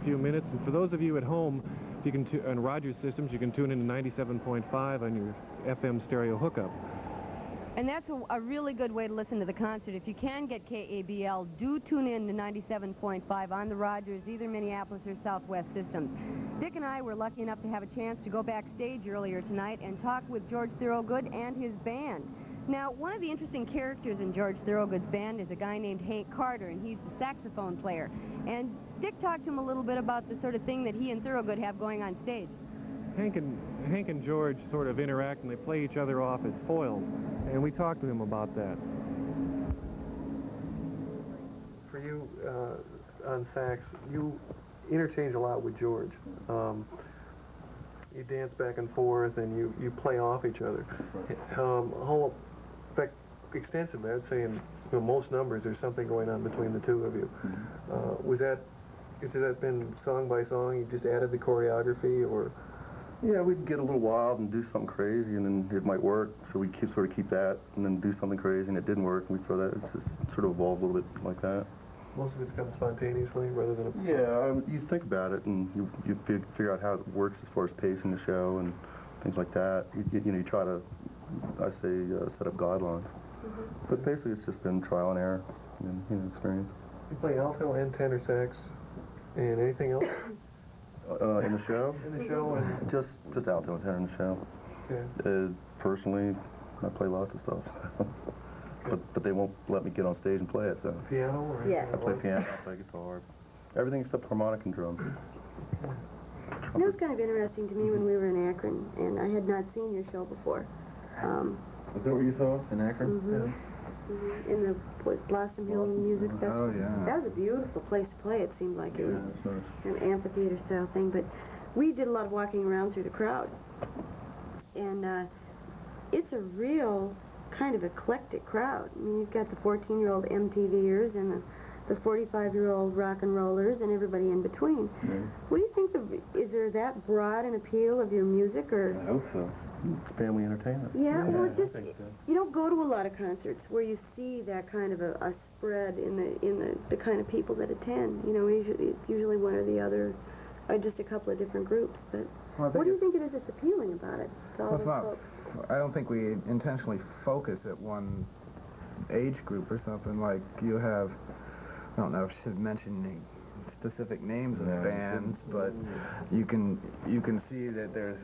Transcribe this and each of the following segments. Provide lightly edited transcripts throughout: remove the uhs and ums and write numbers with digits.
few minutes. And for those of you at home, you can on Rogers systems, you can tune into 97.5 on your FM stereo hookup. And that's a really good way to listen to the concert. If you can get KABL, do tune in to 97.5 on the Rogers, either Minneapolis or Southwest systems. Dick and I were lucky enough to have a chance to go backstage earlier tonight and talk with George Thorogood and his band. Now, one of the interesting characters in George Thorogood's band is a guy named Hank Carter, and he's the saxophone player. And Dick talked to him a little bit about the sort of thing that he and Thorogood have going on stage. Hank and George sort of interact, and they play each other off as foils, and we talked to him about that. For you, on sax, you interchange a lot with George. You dance back and forth, and you play off each other. Whole, in fact, extensively, I'd say in most numbers, there's something going on between the two of you. Has that been song by song? You just added the choreography, or? Yeah, we'd get a little wild and do something crazy, and then it might work, so we sort of keep that, and then do something crazy, and it didn't work, and we throw that. It's just sort of evolved a little bit like that. Most of it's come spontaneously, rather than a... Yeah, you think about it, and you figure out how it works as far as pacing the show and things like that. You try to, I say, set up guidelines. But basically, it's just been trial and error and experience. You play alto and tenor sax, and anything else? In the show? In the show? And just alto and tenor in the show. Okay. Personally, I play lots of stuff. But they won't let me get on stage and play it, so. Piano? Or yeah. I play piano, I play guitar. Everything except harmonic and drums. It was kind of interesting to me when we were in Akron, and I had not seen your show before. Was that where you saw us, in Akron? In the Blossom Hill Music Festival. Oh, yeah. That was a beautiful place to play. It seemed like it was an amphitheater-style thing. But we did a lot of walking around through the crowd. And it's a real kind of eclectic crowd. I mean, you've got the 14-year-old MTVers and the 45-year-old rock and rollers and everybody in between. What do you think, is there that broad an appeal of your music? Or? I hope so. It's family entertainment. Yeah, well, it just, you don't go to a lot of concerts where you see that kind of a spread in the kind of people that attend. You know, it's usually one or the other, or just a couple of different groups. But what do you think it is that's appealing about it to all those folks? I don't think we intentionally focus at one age group or something. Like you have, I don't know if I should mention any specific names of bands, but you can see that there's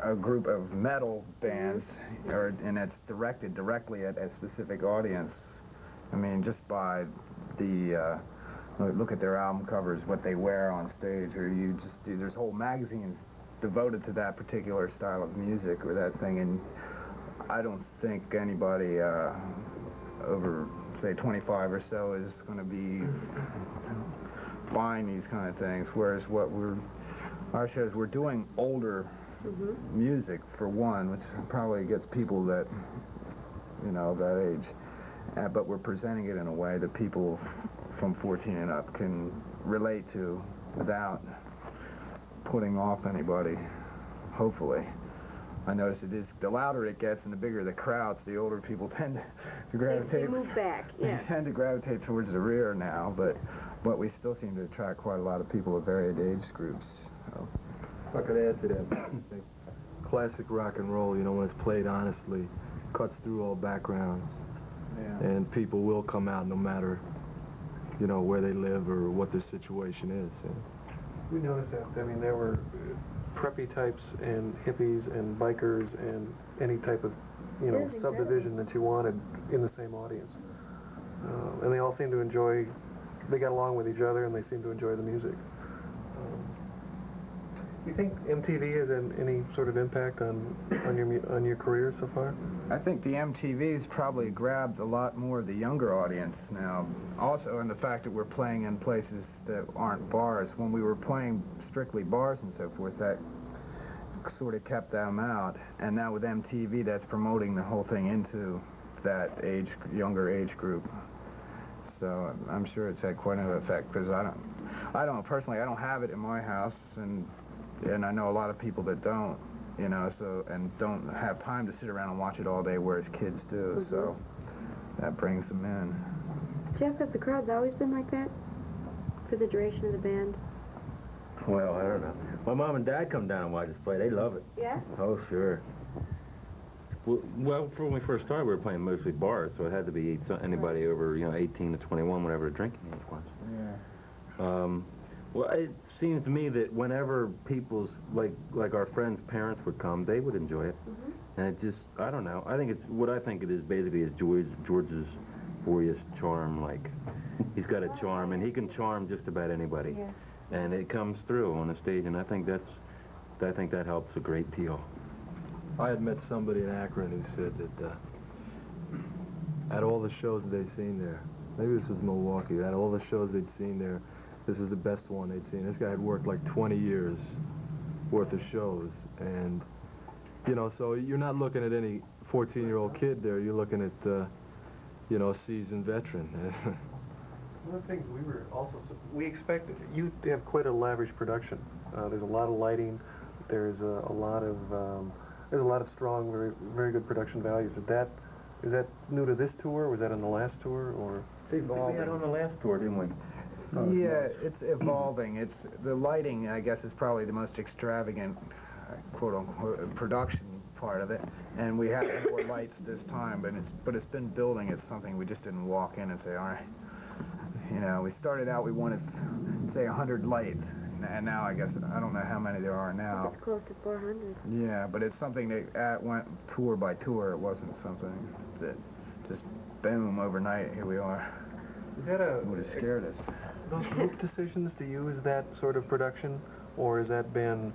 a group of metal bands, and it's directed directly at a specific audience. I mean, just by the look at their album covers, what they wear on stage, or there's whole magazines devoted to that particular style of music or that thing, and I don't think anybody over, say, 25 or so is going to be buying these kind of things, whereas our shows, we're doing older music, for one, which probably gets people that, that age, but we're presenting it in a way that people from 14 and up can relate to without putting off anybody, hopefully. I notice the louder it gets and the bigger the crowds, the older people tend to gravitate. They move back, yeah. They tend to gravitate towards the rear now, but we still seem to attract quite a lot of people of varied age groups. So. If I could add to that, classic rock and roll, when it's played honestly, cuts through all backgrounds, and people will come out no matter, where they live or what their situation is. We noticed that. I mean, there were preppy types and hippies and bikers and any type of, subdivision that you wanted in the same audience. And they all seemed to enjoy, they got along with each other and they seemed to enjoy the music. Do you think MTV has any sort of impact on your career so far? I think the MTV's probably grabbed a lot more of the younger audience now. Also, in the fact that we're playing in places that aren't bars. When we were playing strictly bars and so forth, that sort of kept them out. And now with MTV, that's promoting the whole thing into that younger age group. So I'm sure it's had quite an effect, because I don't personally, I don't have it in my house, and I know a lot of people that don't, and don't have time to sit around and watch it all day, whereas kids do, so that brings them in. Jeff, have the crowds always been like that for the duration of the band? Well, I don't know. My mom and dad come down and watch us play. They love it. Yeah? Oh, sure. Well, when we first started, we were playing mostly bars, so it had to be anybody over, 18 to 21, whatever the drinking age was. Yeah. Well, it seems to me that whenever people's, like our friends' parents would come, they would enjoy it. And it just, I don't know. I think what I think it is basically is George's boyish charm. Like, he's got a charm, and he can charm just about anybody. Yeah. And it comes through on the stage, and I think that helps a great deal. I had met somebody in Akron who said that at all the shows they'd seen there, maybe this was Milwaukee, at all the shows they'd seen there, this was the best one they'd seen. This guy had worked like 20 years worth of shows, and, so you're not looking at any 14-year-old kid there, you're looking at, a seasoned veteran. One of the things we expected, you have quite a lavish production. There's a lot of lighting, there's a lot of strong, very, very good production values. Is that new to this tour? Was that on the last tour, or? We had on the last tour, didn't we? Yeah, it's evolving. The lighting, I guess, is probably the most extravagant, quote-unquote, production part of it. And we had more lights this time, but it's been building. It's something we just didn't walk in and say, all right. We started out, we wanted, say, 100 lights. And now, I guess, I don't know how many there are now. It's close to 400. Yeah, but it's something that went tour by tour. It wasn't something that just, boom, overnight, here we are. Would have scared us. Those group decisions to use that sort of production, or has that been,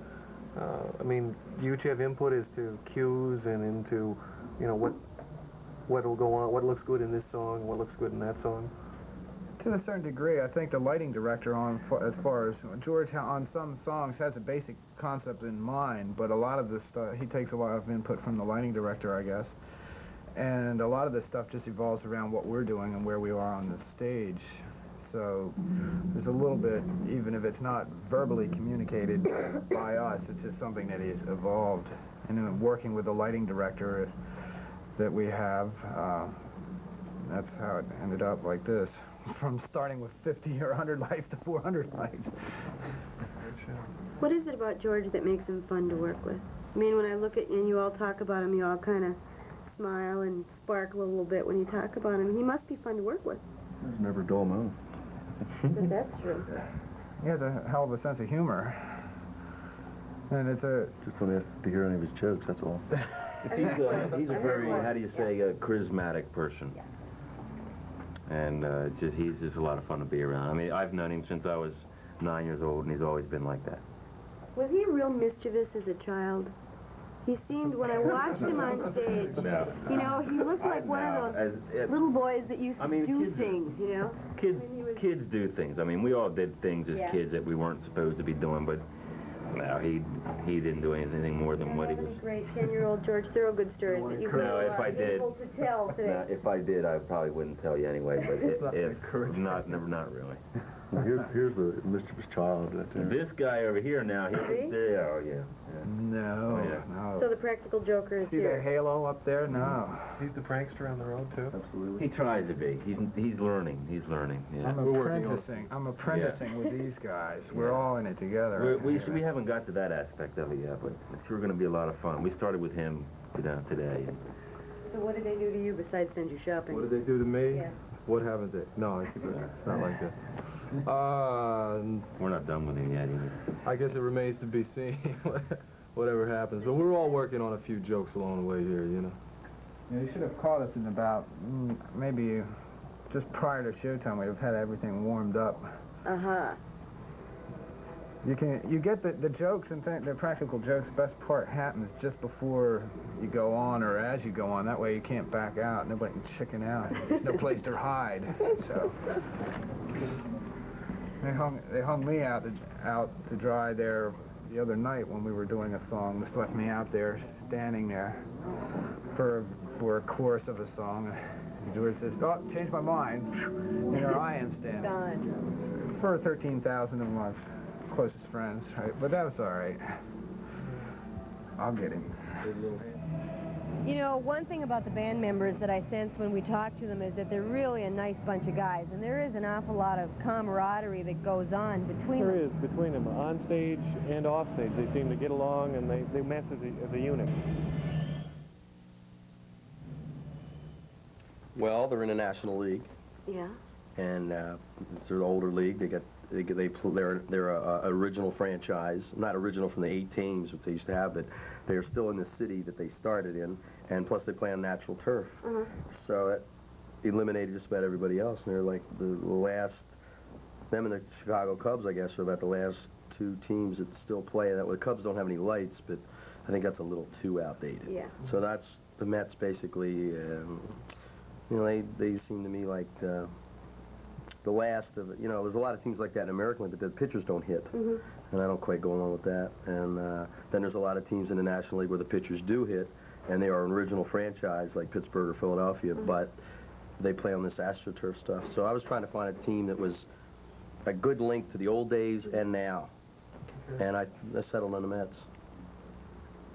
do you each have input as to cues and into, what will go on, what looks good in this song, what looks good in that song? To a certain degree, I think the lighting director, as far as George, on some songs has a basic concept in mind, but a lot of this stuff, he takes a lot of input from the lighting director, I guess. And a lot of this stuff just evolves around what we're doing and where we are on the stage. So there's a little bit, even if it's not verbally communicated by us, it's just something that is evolved. And then working with the lighting director that we have, that's how it ended up like this. From starting with 50 or 100 lights to 400 lights. What is it about George that makes him fun to work with? I mean, when I look at you and you all talk about him, you all kind of smile and sparkle a little bit when you talk about him. He must be fun to work with. There's never a dull moment. But that's true. He has a hell of a sense of humor. And it's Just don't have to hear any of his jokes, that's all. He's a very, how do you say, a charismatic person. And he's just a lot of fun to be around. I mean, I've known him since I was 9 years old, and he's always been like that. Was he real mischievous as a child? He seemed, when I watched him on stage, he looked like one of those little boys that used to do things, Kids do things. I mean, we all did things as kids that we weren't supposed to be doing, but no, he didn't do anything more than what he was. Great 10-year-old George Thorogod stories that you were able to tell today. No, if I did, I probably wouldn't tell you anyway. But not really. Well, here's the mischievous child right there. This guy over here now, he's there. Oh yeah. No, Oh, yeah. no. So the practical joker is See here. the halo up there? No. He's the prankster on the road, too? Absolutely. He tries to be. He's learning. Yeah. I'm apprenticing with these guys. We're all in it together. We haven't got to that aspect of it yet, but it's sure going to be a lot of fun. We started with him today. So what did they do to you besides send you shopping? What did they do to me? Yeah. What haven't they? No, it's not like that. We're not done with him yet either. I guess it remains to be seen whatever happens. But we're all working on a few jokes along the way here, Yeah, you should have called us in about, maybe just prior to showtime. We'd have had everything warmed up. Uh-huh. You get the jokes and the practical jokes. Best part happens just before you go on or as you go on. That way you can't back out. Nobody can chicken out. There's no place to hide. So they hung me out to dry there the other night when we were doing a song. Just left me out there standing there for a chorus of a song. And George says, "Oh, changed my mind." And there I am standing. Done. For 13,000 of my closest friends, right? But that was all right. I'll get him. You know, one thing about the band members that I sensed when we talked to them is that they're really a nice bunch of guys, and there is an awful lot of camaraderie that goes on between them. There is, between them, on stage and off stage. They seem to get along, and they mess as a unit. Well, they're in a national league. Yeah. And it's an older league. They're a original franchise, not original from the 8 teams which they used to have, but they're still in the city that they started in, and plus they play on natural turf. So that eliminated just about everybody else. And they're like the last. Them and the Chicago Cubs, I guess, are about the last 2 teams that still play. That the Cubs don't have any lights, but I think that's a little too outdated. Yeah. So that's the Mets basically. You know, they seem to me like the last of, you know, there's a lot of teams like that in American League, but the pitchers don't hit. And I don't quite go along with that. And then there's a lot of teams in the National League where the pitchers do hit, and they are an original franchise like Pittsburgh or Philadelphia, but they play on this AstroTurf stuff. So I was trying to find a team that was a good link to the old days and now. And I settled on the Mets.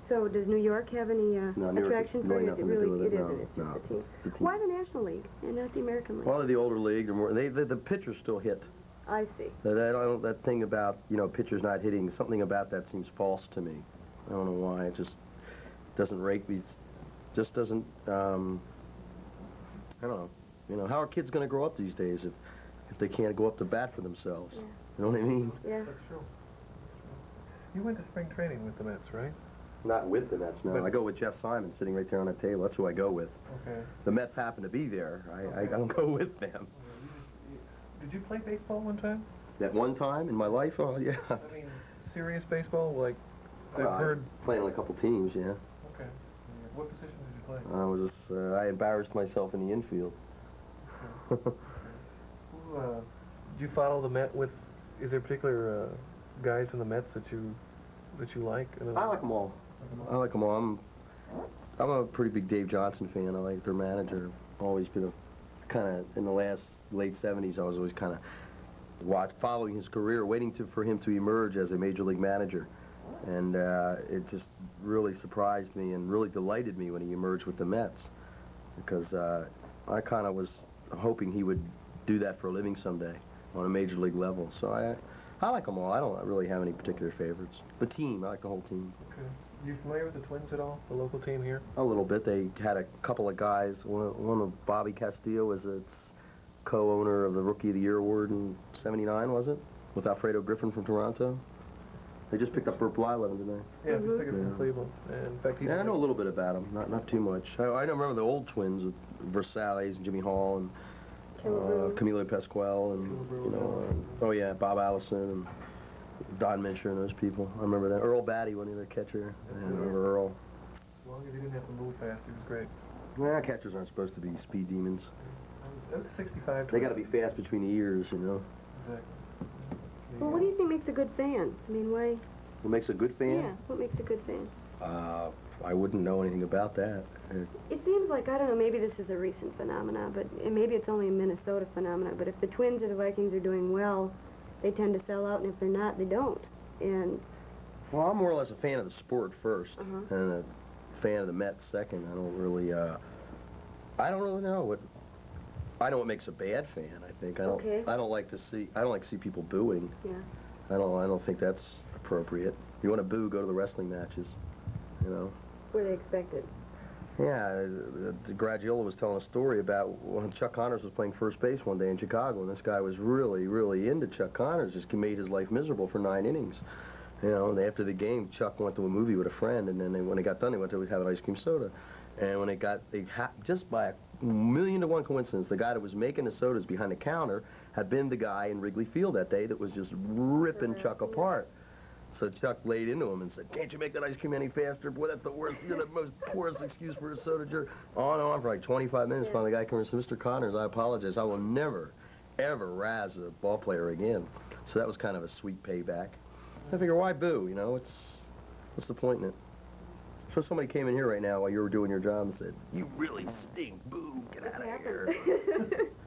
So does New York have any attraction for you? It really, it isn't. It's No, just a team. it's a team. Why the National League and not the American League? Well, they're the older league. They're more, the pitchers still hit. I see. That thing about, you know, pitchers not hitting, something about that seems false to me. I don't know why. It just doesn't rake me. Just doesn't. I don't know. You know, how are kids going to grow up these days if they can't go up to bat for themselves? Yeah. You know what I mean? Yeah. That's true. You went to spring training with the Mets, right? Not with the Mets, no. But I go with Jeff Simon sitting right there on the table. That's who I go with. Okay. The Mets happen to be there. I don't go with them. Did you play baseball one time? That one time in my life? Oh, yeah. I mean, serious baseball? Like, I've Well, heard... Playing on a couple teams, yeah. Okay. What position did you play? I was I embarrassed myself in the infield. Who, do you follow the Met with... Is there particular guys in the Mets that you like? I like them all. I like them all. I'm a pretty big Dave Johnson fan. I like their manager. Always been a kind of, in the late 70s, I was always kind of following his career, waiting for him to emerge as a major league manager. And it just really surprised me and really delighted me when he emerged with the Mets, because I kind of was hoping he would do that for a living someday on a major league level. So I like them all. I don't really have any particular favorites. The team, I like the whole team. Okay. You familiar with the Twins at all, the local team here? A little bit. They had a couple of guys. One of Bobby Castillo was its co-owner of the Rookie of the Year award in '79, was it? With Alfredo Griffin from Toronto. They just picked up Burt Blyleven today. Yeah, he's bigger from Cleveland. And in fact, Yeah, I know a little bit about him. Not too much. I remember the old Twins with Versales and Jimmy Hall and Camilo Pascual and you know, oh yeah, Bob Allison and Don Mincher and those people. I remember that. Earl Batty, one of the catcher. I remember Earl. As long as he didn't have to move fast, he was great. Nah, catchers aren't supposed to be speed demons. That was 65. They got to be fast between the ears, you know. Exactly. Well, what do you think makes a good fan? I mean, why? What makes a good fan? Yeah, what makes a good fan? I wouldn't know anything about that. It seems like, I don't know, maybe this is a recent phenomena, but maybe it's only a Minnesota phenomena, but if the Twins or the Vikings are doing well, they tend to sell out, and if they're not, they don't. And Well, I'm more or less a fan of the sport first, and a fan of the Mets second. I don't really know what. I know what makes a bad fan. I think I don't like to see people booing. yeah, I don't think that's appropriate. You want to boo, go to the wrestling matches. You know. where they expect it. Yeah, Gradiola was telling a story about when Chuck Connors was playing first base one day in Chicago, and this guy was really, really into Chuck Connors, just made his life miserable for 9 innings. You know, and after the game, Chuck went to a movie with a friend, and then when they got done, they went to have an ice cream soda. And when just by a 1,000,000-to-1 coincidence, the guy that was making the sodas behind the counter had been the guy in Wrigley Field that day that was just ripping Chuck apart. So Chuck laid into him and said, "Can't you make that ice cream any faster? Boy, that's the worst, you're the most poorest excuse for a soda jerk." On and on for like 25 minutes. Yeah. Finally, the guy came and said, "Mr. Connors, I apologize. I will never, ever razz a ball player again." So that was kind of a sweet payback. I figure, why boo? You know, what's the point in it? So somebody came in here right now while you were doing your job and said, "You really stink. Boo. Get out of here."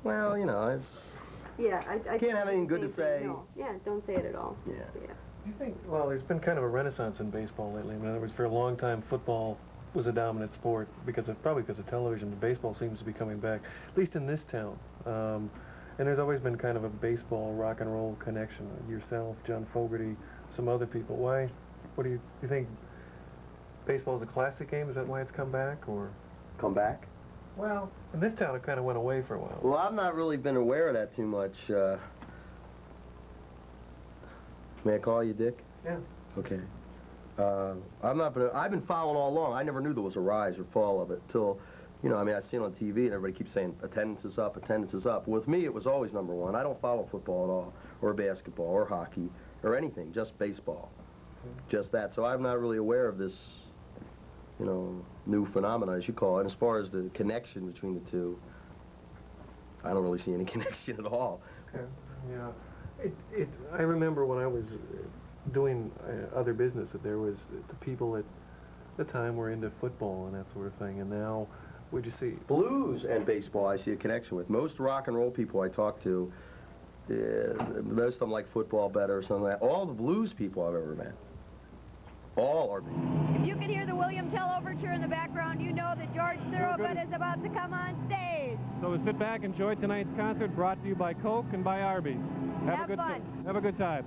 Well, you know, it's... Yeah, I Can't have anything good to say. No. Yeah, don't say it at all. Yeah. Yeah. Do you think, well, there's been kind of a renaissance in baseball lately. In other words, for a long time, football was a dominant sport probably because of television. Baseball seems to be coming back, at least in this town. And there's always been kind of a baseball rock and roll connection. Yourself, John Fogerty, some other people. Why? What do you think? Baseball is a classic game. Is that why it's come back, or? Come back? Well, in this town, it kind of went away for a while. Well, I've not really been aware of that too much. May I call you Dick? Yeah. Okay. I've been following all along. I never knew there was a rise or fall of it till, you know, I mean, I see it on TV and everybody keeps saying attendance is up, attendance is up. With me, it was always number one. I don't follow football at all, or basketball, or hockey, or anything, just baseball. Just that. So I'm not really aware of this, you know, new phenomena, as you call it. And as far as the connection between the two, I don't really see any connection at all. Okay. Yeah. I remember when I was doing other business that there was the people at the time were into football and that sort of thing, and now what'd you see? Blues and baseball I see a connection with. Most rock and roll people I talk to, most of them like football better or something like that. All the blues people I've ever met, all are. If you can hear the William Tell Overture in the background, you know that George Thorogod is about to come on stage. So sit back, enjoy tonight's concert, brought to you by Coke and by Arby's. Have fun. Have a good time.